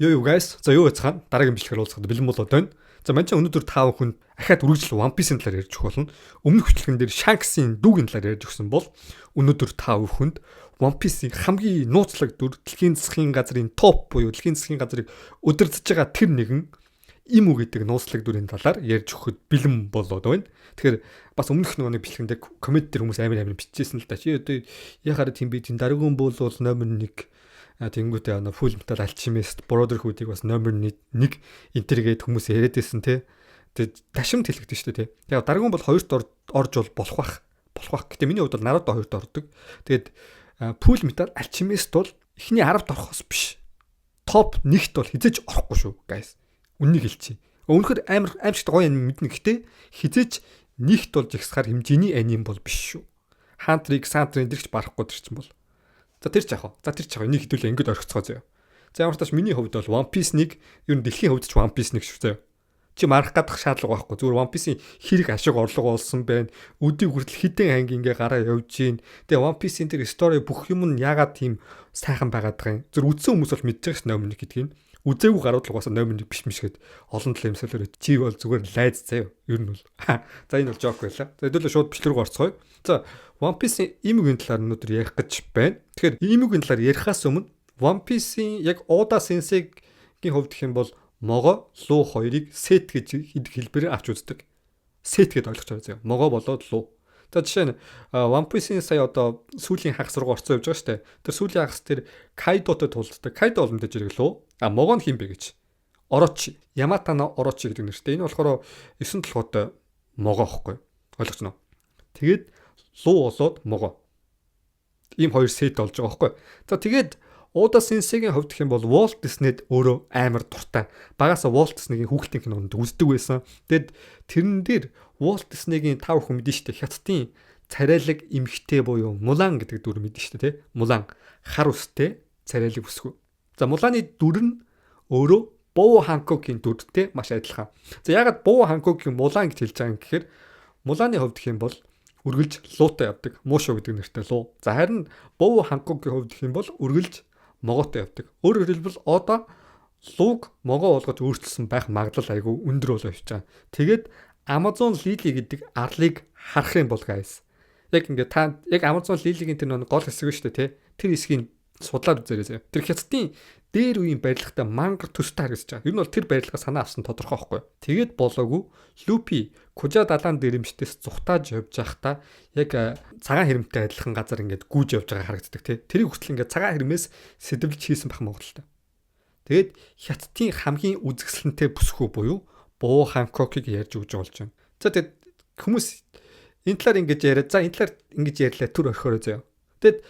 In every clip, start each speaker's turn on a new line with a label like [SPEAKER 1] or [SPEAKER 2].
[SPEAKER 1] Юу guys. За юу яцхан дараагийн бичлэгээр уулзахад бэлэн болоод байна. За манайч өнөөдөр 5 хүн ахаад үргэлжлэл One Piece-ийн талаар ярьж өгөх болно. Өмнөх бичлэгэн дээр Shanks-ийн дүүгийн талаар ярьж өгсөн бол өнөөдөр 5 хүнд One Piece-ийн хамгийн нууцлаг дүр дэлхийн засгийн газрын топ буюу дэлхийн засгийн газрыг удирдах байгаа тэр нэгэн Имү гэдэг нууцлаг дүрийн талаар ярьж өгөхөд бэлэн болоод байна. Тэгэхээр бас өмнөх нэг бичлэгэнд коммент дээр хүмүүс амар бичижсэн л да. Чи одоо яхаар тийм би тийм дараагийн бол номер 1 тэнгүүтээ фул метал алчимист бродерхүүдийг бас номер 1 интергээд хүмүүс яриад байсан те. Тэгээд ташимт хэлэгдэж штэ те. Тэгээд дараагийн бол 2-т орж болох бах. Гэтэ миний хувьд бол Наруто 2-т ордог. Тэгээд фул метал алчимист бол эхний 10-т орохоос биш. Топ 1-т бол хизээж орохгүй шүү guys. Үннийг хэлчихье. Өмнөхөр аимшигт гоё аним мэднэ гэхдээ хизээж 1-т болж ихсгаар хэмжээний аним бол биш шүү. Хантрик, Сантрын дэрч барахгүй дэр чинь бол. За тэр ч яах вэ? Энийг хэдүүлээ ингэж орхицгоо заяа. За ямар ч тач миний хувьд бол One Piece 1 ер нь дэлхийн хувьд ч One Piece 1 шүү заяа. Чи марах гадах шаардлага байхгүй. Зүгээр One Piece-ийн хэрэг ашиг орлого олсон байна. Өдийг хүртэл хідэн анги ингээ гараа явж гин. Тэгээ One Piece-ийн тэр стори бүх юм нь ягаад тийм сайхан байгаад байгаа юм. Зүр үдсэн хүмүүс бол мэдж байгаа ш номер 1 гэдгийг. Үзээгүй гарууд л угаасаа номер 1 биш гэд олон талын юмсэлээр чи бол зүгээр лайз заяа. Ер нь бол. За энэ бол жок байлаа. За хэдүүлээ шууд бичлэг рүү орцгоё. За One Piece-ийн Имүгийн талаар өнөөдөр ярих гэж байна. Тэгэхээр Имүгийн талаар ярихаас өмнө One Piece-ийн яг Oda Sensei-гийн хувьд гэх юм бол Могоо, Луу хоёрыг сет гэж хэлбэрээр авч үздэг. Сет гэдээ ойлгож байгаа заяа. Могоо болоод Луу. За жишээ нь One Piece-ийн сая одоо сүүлийн хагас руу орцсон явж байгаа шүү дээ. Тэр сүүлийн хагас тэр Кайдотой тулддаг. Кайдо бол мэдээж хэрэг Луу. Могоо нь хин бэ гэж. Орочи, Яматано Орочи гэдэг нэртэй. Энэ болохоор 9 толгойтой Могоо ихгүй. Ойлгож байна уу? Тэгээд Луу болоод Могоо. Ийм хоёр сет болж байгаа байхгүй. За тэгээд Oda Sensei-гийн хувьд гэх юм бол Walt Disney-д өөрөө амар дуртай. Багаасаа Walt Disney-гийн хүүхдийн кинонд үздэг байсан. Тэгэд тэрэн дээр Walt Disney-гийн 5 хүн мэдэн штэ хятадын царайлаг эмхтэй буюу Мулан гэдэг дүр мэдэн штэ тий. Мулан хар үстэй царайлаг бүсгүй. За Муланы дүр нь өөрөө Боо Ханкокийн дүртэй маш адилхан. За ягаад Боо Ханкокийн Мулан гэж хэлж байгаа юм гэхээр Муланы хувьд гэх юм бол үргэлж Луутай явдаг. Муушо гэдэг нэртэй Луу. За харин Боо Ханкокийн хувьд гэх юм бол үргэлж Могоотой явдаг. Өөрөөр хэлбэл одоо Лууг Могоо болгож өөрчилсөн байх магадлал айгүй өндөр болоо явж байгаа. Тэгээд Amazon Lily гэдэг арлыг харах юм бол guys. Яг ингээд та яг Amazon Lily-гийн тэр нэг гол хэсэг шүү дээ тий. Тэр хэсгийг судлаад үзээрэй. Тэр хятадын дээр үеийн барилгатай мангар төстэй харагдаж байгаа. Ер нь бол тэр барилгаа санаа авсан тодорхой байхгүй. Тэгээд болоогүй Люпи Кужа далайн дээрэмчтээс зүхтааж явж байхдаа яг цагаан хэрэмтэй адилхан газар ингээд гүйж явж байгаа харагддаг тий. Тэрийг хүртэл ингээд цагаан хэрмээс сэдвэлж хийсэн байх Монголтой. Тэгээд хятадын хамгийн үзэсгэлэнтэй бүсгүй буюу Боо Ханкокийг ярьж өгж болж байна. За тэгээд хүмүүс энэ талаар ингэж яриад за энэ талаар ингэж ярьлаа түр орхиороо заяа. Тэгэд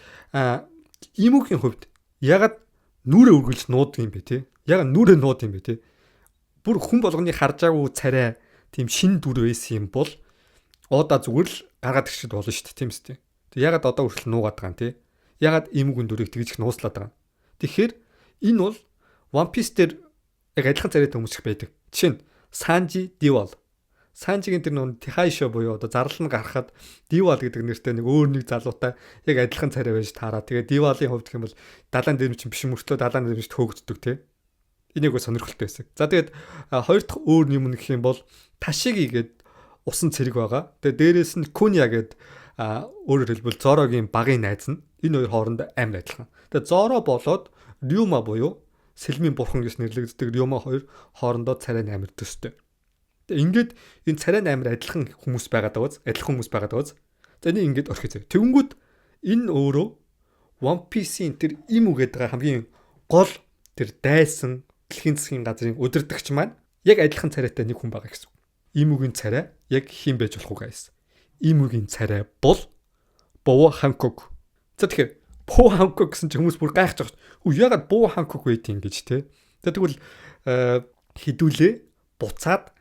[SPEAKER 1] Имүгийн хувьд ягаад нүрээ үргэлж нуудаг юм бэ те? Ягаад нүрээ нууд юм бэ те? Бүр хүн болгоны харж байгаагүй царай тийм шин дүр байсан юм бол Ода зүгээр л гаргаад ирчихэд болно шүү дээ тийм үстэй. Тэг ягаад одоо хүртэл нуугаад байгаа юм те? Ягаад Имүгийн дүрийг тэгж их нууцлаад байгаа юм? Тэгэхээр энэ бол One Piece дээр яг адилхан царайтай хүмүүс их байдаг. Жишээ нь Санжи Дивал. Санжигийн тэр нүүн Тихайшо буюу одоо зарлал нь гарахад Дивал гэдэг нэртэй нэг өөр нэг залуутай яг адилхан царай байж таараа. Тэгээд Дивалын хувьд гэх юм бол далайн дээрмч биш мөртлөө далайн дээрмч хөөгддөг тий. Энийг гоо сонирхолтой байсан. За тэгээд хоёр дахь өөр юм гэх юм бол Ташиги гэдэг усан цэрэг байгаа. Тэгээд дээрээс нь Куня гэдэг өөрөөр хэлбэл Зорогийн багын найз нь энэ хоёр хоорондоо амар адилхан. Тэгээд Зоро болоод Рюма буюу Сэлмийн бурхан гэж нэрлэгддэг Рюма хоёр хоорондоо царай амар төстэй. Ингээд энэ царай амар адилхан хүмүүс байгаад байгааз адилхан хүмүүс байгаад байгааз за энийг ингээд орхиж. Тэгэнгүүт энэ өөрөө One Piece-ийн тэр Имү гэдэг хамгийн гол тэр дайсан дэлхийн засгийн газрын удирдагч маань яг адилхан царайтай нэг хүн байгаа гэсэн. Имүгийн царай яг хин байж болох уу guys? Имүгийн царай бол Боо Ханкок. За тэгэхээр Боо Ханкок гэсэн чинь хүмүүс бүр гайхаж байгаа. Хөө ягаад Боо Ханкок вэ тийм гэж те. Тэгвэл хідүүлээ буцаад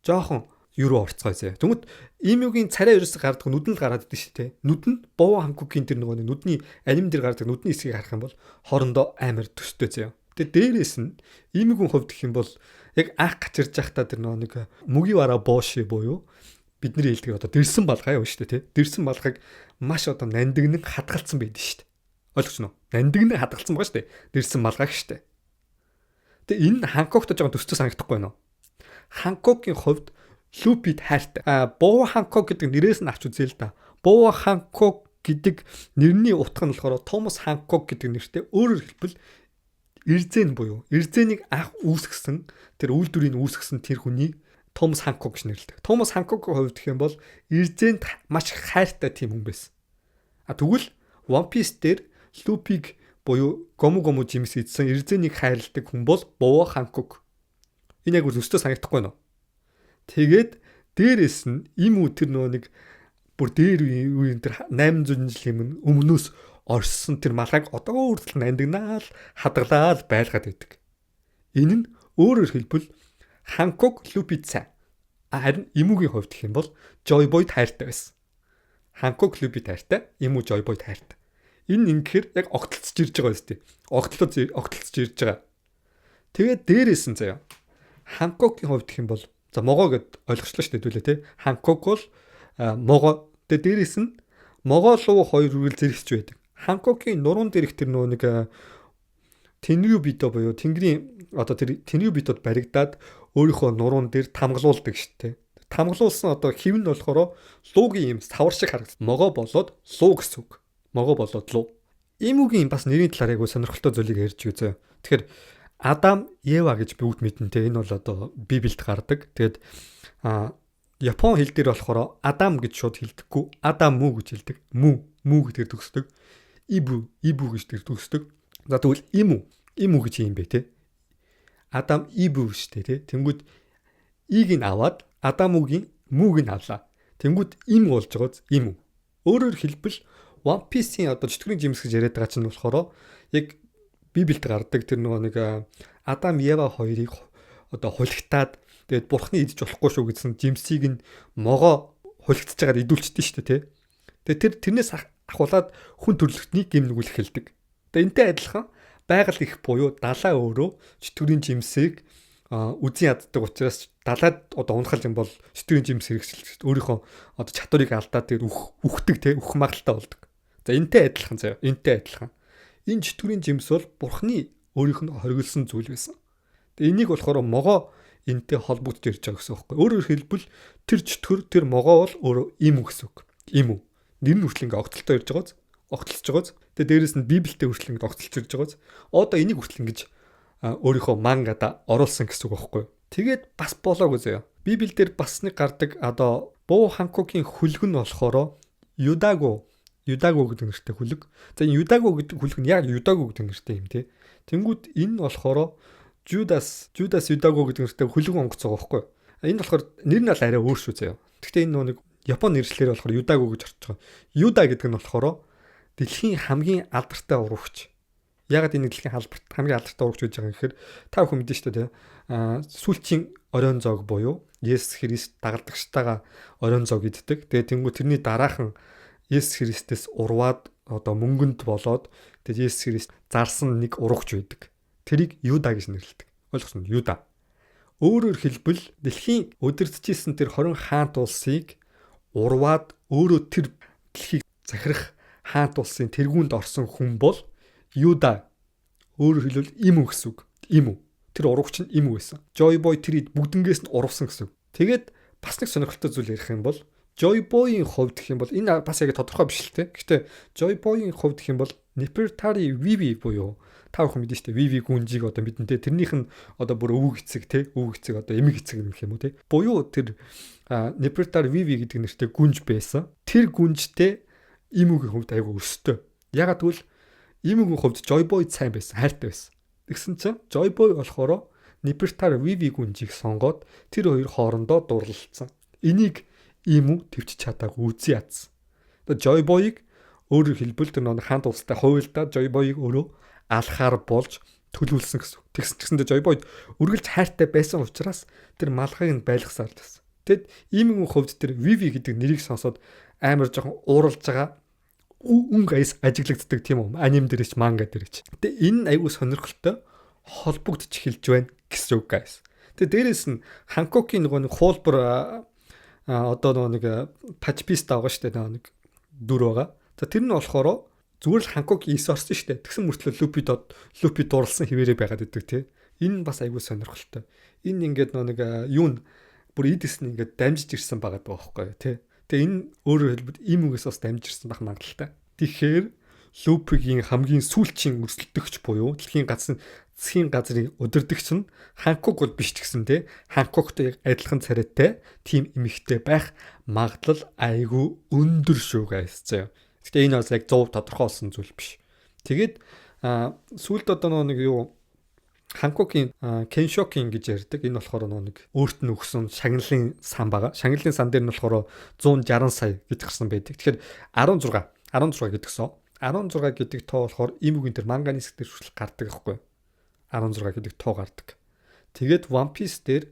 [SPEAKER 1] жоохон юуруу орцгоё зэ. Тэгмэд Имүгийн царай ерөөс гардаг нүдэн л гараад идэв шүү дээ. Нүдэн Боо Ханкокийн тэр нөгөө нүдний аним дээр гардаг нүдний хэсгийг харах юм бол хоорондоо амар төстэй зэ. Тэгээ дээрээс нь Имүгийн хувьд гэх юм бол яг анх гачирж байхдаа тэр нөгөө нэг Мугивара Боши буюу бидний хэлдэг одоо дэрсэн балгай юу шүү дээ. Дэрсэн балгайг маш одоо нандинг хадгалсан байдаг шүү дээ. Ойлгож байна уу? Нандинг хадгалсан байгаа шүү дээ. Дэрсэн балгайг шүү дээ. Гэтэ энэ Ханкоктой жоохон төстэй санагдахгүй байна уу? Ханкокийн хувьд Лупид хайртай. Боо Ханкок гэдэг нэрээс нь авч үзээ л да. Боо Ханкок гэдэг нэрний утга нь болохоор Томас Ханкок гэдэг нэртэй. Өөрөөр хэлбэл Эрзэн буюу Эрзэнийг анх үүсгэсэн тэр үйлдвэрийг үүсгэсэн тэр хүний Томас Ханкок гэж нэрлэдэг. Томас Ханкокийн хувьд гэх юм бол Эрзэнд маш хайртай тийм хүн байсан. Тэгвэл One Piece дээр Лупиг буюу Гому Гому жимс идсэн Эрзэнийг хайрладаг хүн бол Боо Ханкок. Энэ яг үстэй санагдахгүй байна уу? Тэгээд дээрэс нь им үү тэр нэг бүр дээр үеийн тэр 800 жилийн өмнөөс орсон тэр малгайг одоо үрдэл нандинаа хадгалаад байлгаад байдаг. Энэ нь өөрөөр хэлбэл Ханкок Лупид сайн. Харин имүүгийн хувьд гэх юм бол Joy Boy хайртай байсан. Ханкок Лупид хайртай, имүү Joy Boy хайртай. Энэ ингэхээр яг огтлцож ирж байгаа юм шүү дээ. Огтлцож ирж байгаа. Тэгээд дээрээс нь заяа. Ханкокийн хувьд гэх юм бол за могоо гэд ойлгочлаа шүү дээ хэдүүлээ те. Ханкок бол могоо. Тэгээд дээрээс нь могоо руу хоёр үргэлж зэрэгч байдаг. Ханкокийн нуруунд дээрх тэр нэг Тенрюбито буюу Тэнгэрийн одоо тэр Тенрюбитод баригдаад өөрийнхөө нуруунд дээр тамгалуулдаг шүү дээ. Тамгалуулсан одоо хэв нь болохоор луугийн юм савар шиг харагдсан. Могоо болоод луу гэсэн үг. Могоо болоод луу. Имүүгийн бас нэрийн талаар яг сонирхолтой зүйлийг ярьж үзье. Тэгэхээр Адам, Ева гэж бүгд мэднэ те. Энэ бол одоо Библиэд гардаг. Тэгээд Япон хэл дээр болохоор Адам гэж шууд хэлдэггүй. Адам мүү гэж хэлдэг. Мүү гэдгээр төгсдөг. Ибу гэж тэр төгсдөг. За тэгвэл имүү гэж юм бэ те. Адам ибу штэ те. Тэнгүүд ийг нь аваад Адамуугийн мүүг нь авлаа. Тэнгүүд им болж байгааз имүү. Өөрөөр хэлбэл One Piece-ийн одоо чөтгөрийн жимс гэж яриад байгаа чинь болохоор яг Библиэд гардаг тэр нэг Адам Ева хоёрыг одоо хулигтаад тэгээд бурхны идэж болохгүй шүү гэсэн жимсийг нь могоо хулигдчихж байгаад идүүлчихдээ шүү дээ тий. Тэгээд тэрнээс ахуулаад хүн төрлөختний гим нүгэл эхэлдэг. Тэгээд энтэй адилхан байгаль их буюу далаа өөрөө чөтгөрийн жимсийг үзэн яддаг учраас далаад одоо унахал юм бол чөтгөрийн жимс хэрэгжилж өөрийнхөө одоо чадварыг алдаад тэр үхдэг тий, үхэх магадaltaй болдог. За энтэй адилхан заяа. Энтэй адилхан. Энэ чөтгөрийн жимс бол бурхны өөрийнх нь хориглосон зүйл байсан. Тэгээ энийг болохоор могоо энтэй холбогдож ирж байгаа гэсэн үг байхгүй. Өөрөөр хэлбэл тэр чөтгөр тэр могоо бол өөрөө им гэсэн үг. Им үү. Нэр нь хүртэл ингээ огтлолтой ирж байгааз. Огтлолж байгааз. Тэгээ дээрэс нь Библиэд хүртэл ингээ огтлолж ирж байгааз. Одоо энийг хүртэл ингэж өөрийнхөө мангада оруулсан гэсэн үг байхгүй. Тэгээд бас болоогүй заяа. Библиэлд бас нэг гардаг одоо Боо Ханкокийн хүлэг нь болохоор Юдаго гэдэг нэртэй хүлэг. За энэ Юдаго гэдэг хүлэг нь яг Юдаго гэдэг нэртэй юм тий. Тэнгүүд энэ болохоор Judas Юдаго гэдэг нэртэй хүлэг онгоц байгаа байхгүй. Энэ болохоор нэр нь бол арай өөр шүү заяа. Гэхдээ энэ нэг Япон нэршлэр болохоор Юдаго гэж орж байгаа. Юда гэдэг нь болохоор дэлхийн хамгийн алдартай урагч. Ягаад энэ дэлхийн хамгийн алдартай урагч гэж байгаа гэхээр та бүхэн мэдэн шүү дээ. Сүүлчийн оройн зоог буюу Есүс Христ дагалдагчтайгаа оройн зоог иддэг. Тэгээ тэнгуү тэрний дараахан Есүс Христээс урваад одоо мөнгөнд болоод тэгээд Есүс Христ зарсан нэг урагч байдаг. Тэрийг Юда гэж нэрлэдэг. Ойлгосон уу? Юда. Өөрөөр хэлбэл дэлхийн удирдахжсэн тэр 20 хаант улсыг урваад өөрөө тэр дэлхийг захирах хаант улсын тэргуунд орсон хүн бол Юда. Өөрөөр хэлбэл им үү гэсэн үг. Им үү. Тэр урагч нь им үү байсан. Joy Boy тэрийг бүгднгээс нь урвсан гэсэн үг. Тэгээд бас нэг сонирхолтой зүйл ярих юм бол Joy Boy-ийн хувьд гэх юм бол энэ бас яг тодорхой биш л те. Гэхдээ Joy Boy-ийн хувьд гэх юм бол Nefertari Vivi буюу та бүхэн мэдэн штэ Vivi гүнжийг одоо мэдэнтэй тэрнийх нь одоо бүр өвөг эцэг те. Өвөг эцэг одоо эмэг эцэг гэх юм уу те. Буюу тэр Nefertari Vivi гэдэг нэртэй гүнж байсан. Тэр гүнжтэй эмүүгийн хувьд айгүй өстой. Ягаад гэвэл эмүүгийн хувьд Joy Boy сайн байсан, хайртай байсан. Тэгсэн чинь Joy Boy болохоор Nefertari Vivi гүнжийг сонгоод тэр хоёр хоорондоо дурлалцсан. Энийг ийм үү төвч чадаагүй үзий ядсан. Тэгээ Joy Boy-ыг өөрөөр хэлбэл тэр нэг хаант улстай хуйлдаа Joy Boy-ыг өөрөө алхаар болж төлөвлөсөн гэсэн. Тэгсэндээ Joy Boy үргэлж хайртай байсан учраас тэр малгайг нь байлгасаар байсан. Тэгэд ийм хувьд тэр Vivi гэдэг нэрийг сонсоод амар жоохон ууралж байгаа үн гайс ажиглагддаг тийм үү? Аним дээрч манга дээрч. Тэгээ энэ аюу сонирхолтой холбогдож эхэлж байна гэсэн үг гайс. Тэгээ дээрэс нь Ханкокийн нэг хуулбар одоо нэг пачпист байгаа шүү дээ нэг дүр байгаа. За тэр нь болохоор зүгээр л Ханкок 9 орсон шүү дээ. Тэгсэн мөртлөө Лупи дурлсан хിവэрэ байгаад идэг тий. Энэ бас айгүй сонирхолтой. Энэ ингээд нэг юу бүр идсэн ингээд дамжиж ирсэн байгаа байхгүй тий. Тэгээ энэ өөрөөр хэлбэл им үгээс бас дамжиж ирсэн байх магадaltaй. Тэгэхээр Лупигийн хамгийн сүүлчийн өрсөлдөгч буюу дэлхийн засгийн газрын удирдагч нь Ханкок бол биш ч гэсэн тий. Ханкоктой адилхан царайтай тим эмэгтэй байх магадлал айгүй өндөр шүү guys заяа. Гэтэ энэ бас яг 100% тодорхойлсон зүйл биш. Тэгээд сүүлд одоо нэг юу Ханкокийн Кеншокин гэж ярьдаг. Энэ болохоор нэг өөрт нь өгсөн шагналын сан байгаа. Шагналын сан дээр нь болохоор 160 сая гэж гарсан байдаг. Тэгэхээр 16 гэдэгсэн. 16 гэдэг тоо болохоор имүгийн тэр манганы хэсэг дээр хүртэл гардаг байхгүй. 16 гэдэг тоо гардаг. Тэгээд One Piece дээр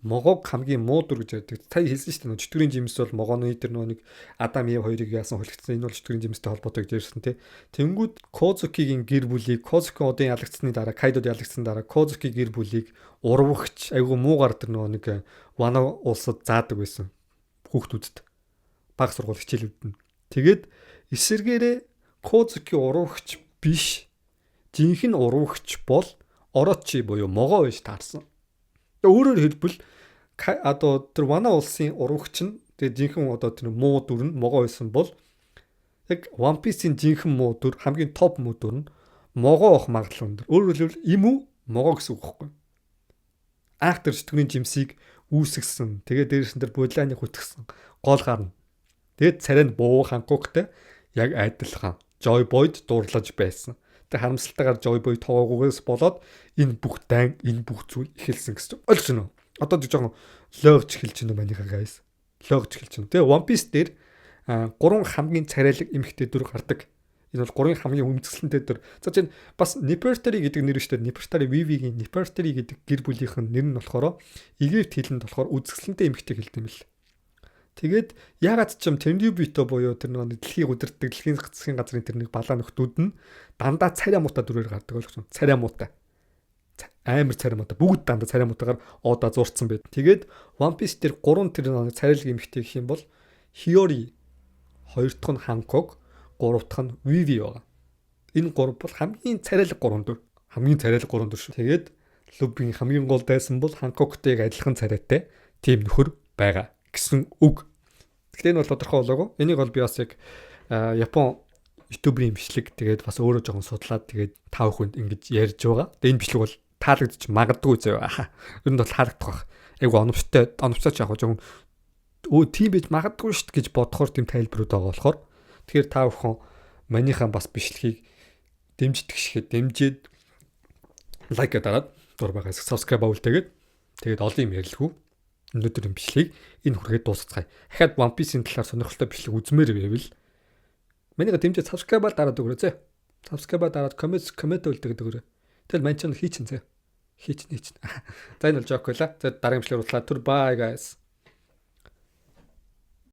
[SPEAKER 1] могог хамгийн муу дүр гэж ярьдаг. Та хэлсэн шүү дээ. Чөтгөрийн жимс бол могооны тэр нэг Адам Ев хоёрыг яасан хөлөгдсөн. Энэ бол чөтгөрийн жимстэй холбоотой гэж ярьсан тий. Тэнгүүд Козукигийн гэр бүлийг Козуки одын ялагдсны дараа, Кайдод ялагдсны дараа Козуки гэр бүлийг урвагч айгүй муугар тэр нэг Вано улсад заадаг байсан. Хүүхдүүдэд бага сургууль хичээлүүд нь. Тэгээд эсэргээрээ Козуки урвагч биш. Жинхэнэ урвагч бол Орочи буюу могоо байж таарсан. Өөрөөр хэлбэл одоо тэр Вана улсын урвагч нь тэгээ жинхэнэ одоо тэр муу дүр нь могоо байсан бол яг One Piece-ийн жинхэнэ муу дүр хамгийн топ муу дүр нь могоо авах магадлал өндөр. Өөрөөр хэлбэл им үү могоо гэсэн үг байхгүй. Анх тэр чөтгөрийн жимсийг үүсгэсэн. Тэгээ дээрс нь тэр бодлааны хүтгсэн гол гарна. Тэгээд царайнд буу Ханкоктой яг адилхан Joy Boy-д дуурлаж байсан. Тэг харамсалтайгаар Joy Boy тоогоогоос болоод энэ бүх зүйл эхэлсэн гэсэн. Ойлгож байна уу? Одоо жоохон логч эхэлж байна манийха guys. Логч эхэлж байна. Тэгээ One Piece дээр 3 хамгийн царайлаг эмэгтэй дүр гардаг. Энэ бол 3 хамгийн өмцгөлөнтэй дүр. За чинь бас Nefertari гэдэг нэр шүү дээ. Nefertari Vivi-гийн Nefertari гэдэг гэр бүлийнхэн нэр нь болохоор Египт хэлэнд болохоор үзэсгэлэнтэй эмэгтэй хэлдэг юм л. Тэгээд ягаад ч юм Tenryubito буюу тэр нэг дэлхийг удирддаг дэлхийн засгийн газрын тэр нэг балаа нөхдүүд нь дандаа царай муутай дүрээр гардаг ойлгож байна. Царай муутай. Амар царай муутай. Бүгд дандаа царай муутайгаар оодаа зурцсан байд. Тэгээд One Piece дээр 3 тэр нэг царайлаг эмэгтэй гэх юм бол Hiyori, 2 дахь нь Hancock, 3 дахь нь Vivi байгаа. Энэ 3 бол хамгийн царайлаг 3 дүр. Хамгийн царайлаг 3 дүр шүү. Тэгээд Luffy-ийн хамгийн гол дайсан бол Hancock-тэй адилхан царайтай тийм нөхөр байгаа гэсэн үг. Гэхдээ энэ бол тодорхой болоогүй. Энийг бол би бас яг Япон YouTube-ийн бичлэг тэгээд бас өөрөө жоохон судлаад тэгээд тав хүнд ингэж ярьж байгаа. Тэгээд энэ бичлэг бол таалагдчих магадгүй заяа. Ер нь бол таалагдах байх. Айгу оновчтой ч яг жоохон тийм байж магадгүй шүү гэж бодохоор тийм тайлбарууд байгаа болохоор тэгэхээр та бүхэн манийхан бас бичлэгийг дэмждэг шихэд дэмжиж лайк дараад дур байгаас subscribe авуултайгээд тэгээд олон юм ярилгүй өнөөдрийн бичлэгийг энэ хүргээд дуусгацгаая. Дахиад One Piece-ийн талаар сонирхолтой бичлэг үзмээр байвал манийга дэмжиж subscribe дараад өгөрөө зэ. Subscribe дараад comment үлдээгээд өгөрөө. Тэгэл мань ч хийчин зэ. Хийчин. За энэ бол joke байла. За дараагийн бичлэгээр уулзлаа. Түр bye guys.